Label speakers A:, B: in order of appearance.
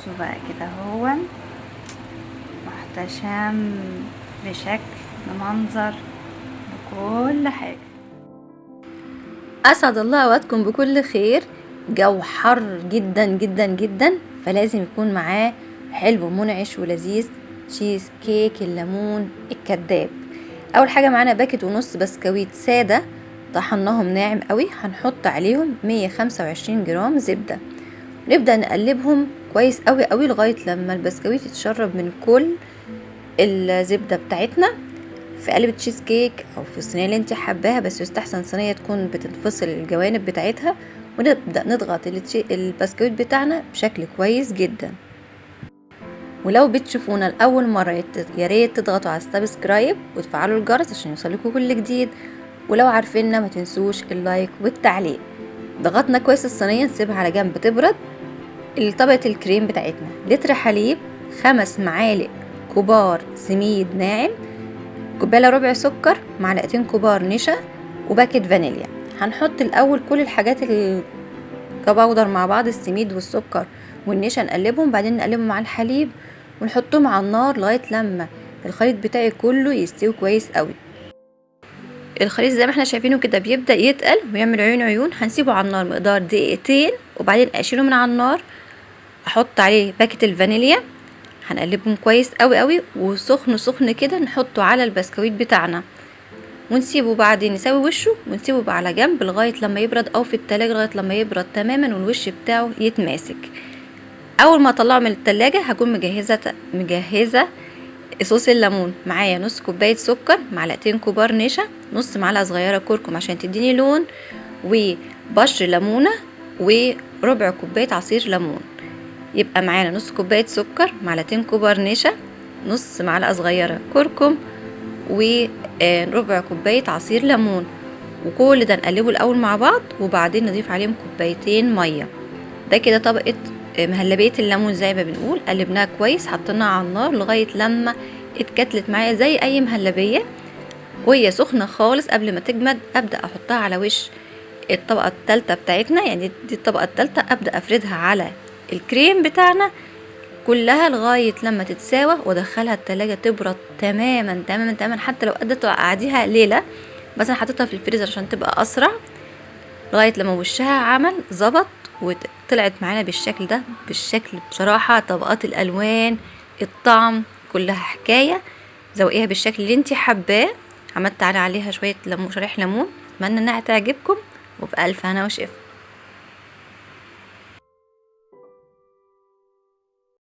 A: بصوا بقى كده هو محتشم بشكل بمنظر بكل حاجة.
B: اسعد الله اوقاتكم بكل خير. جو حر جدا جدا جدا، فلازم يكون معاه حلو منعش ولذيذ. تشيز كيك الليمون الكداب. اول حاجه معانا باكت ونص بسكويت ساده، طحناهم ناعم قوي. هنحط عليهم 125 جرام زبده، نبدا نقلبهم كويس قوي قوي لغايه لما البسكويت يتشرب من كل الزبده بتاعتنا. في قالب تشيز كيك او في الصينيه اللي انت حباها، بس يستحسن صينيه تكون بتنفصل الجوانب بتاعتها، ونبدا نضغط البسكويت بتاعنا بشكل كويس جدا. ولو بتشوفونا لاول مره يا ريت تضغطوا على السبسكرايب وتفعلوا الجرس عشان يوصلكوا كل جديد، ولو عارفيننا ما تنسوش اللايك والتعليق. ضغطنا كويس الصينيه، نسيبها على جنب تبرد. طبقه الكريم بتاعتنا لتر حليب، 5 معالق كبار سميد ناعم، كوبايه الا ربع سكر، معلقتين كبار نشا، وباكت فانيليا. هنحط الاول كل الحاجات الباودر مع بعض، السميد والسكر والنشا، نقلبهم، بعدين نقلبهم مع الحليب ونحطهم على النار لغايه لما الخليط بتاعي كله يستوي كويس قوي. الخليط زي ما احنا شايفينه كده بيبدا يتقل ويعمل عيون عيون. هنسيبه على النار مقدار دقيقتين، وبعدين اشيله من على النار، احط عليه باكت الفانيليا، هنقلبهم كويس قوي قوي، وسخن سخن كده نحطه على البسكويت بتاعنا، ونسيبه بعدين نسوي وشه ونسيبه بقى على جنب لغايه لما يبرد، او في التلاجة لغايه لما يبرد تماما والوش بتاعه يتماسك. اول ما اطلعه من التلاجة هكون مجهزه صوص الليمون. معايا نص كوبايه سكر، معلقتين كبار نشا، نص معلقه صغيره كركم عشان تديني لون، وبشر ليمونه، وربع كوبايه عصير ليمون. يبقى معانا نص كوبايه سكر، معلقتين كبار نشا، نص معلقه صغيره كركم، وربع كوبايه عصير ليمون. وكل ده نقلبه الاول مع بعض، وبعدين نضيف عليهم كوبايتين ميه. ده كده طبقه مهلبيه الليمون زي ما بنقول. قلبناها كويس، حطيناها على النار لغايه لما اتكتلت معايا زي اي مهلبيه، وهي سخنه خالص قبل ما تجمد ابدا احطها على وش الطبقه الثالثه بتاعتنا. يعني دي الطبقه الثالثه، ابدا افردها على الكريم بتاعنا كلها لغايه لما تتساوى، وادخلها التلاجة تبرد تماما تماما تماما. حتى لو قدرت اقعديها ليله، بس انا حطيتها في الفريزر عشان تبقى اسرع، لغايه لما وشها عمل ظبط وطلعت معانا بالشكل ده. بالشكل بصراحه طبقات الالوان الطعم كلها حكايه. ذوقيها بالشكل اللي انت حباه. عملت عليها شويه ليمون، شرايح ليمون. اتمنى انها تعجبكم، وبألف هنا وشفا.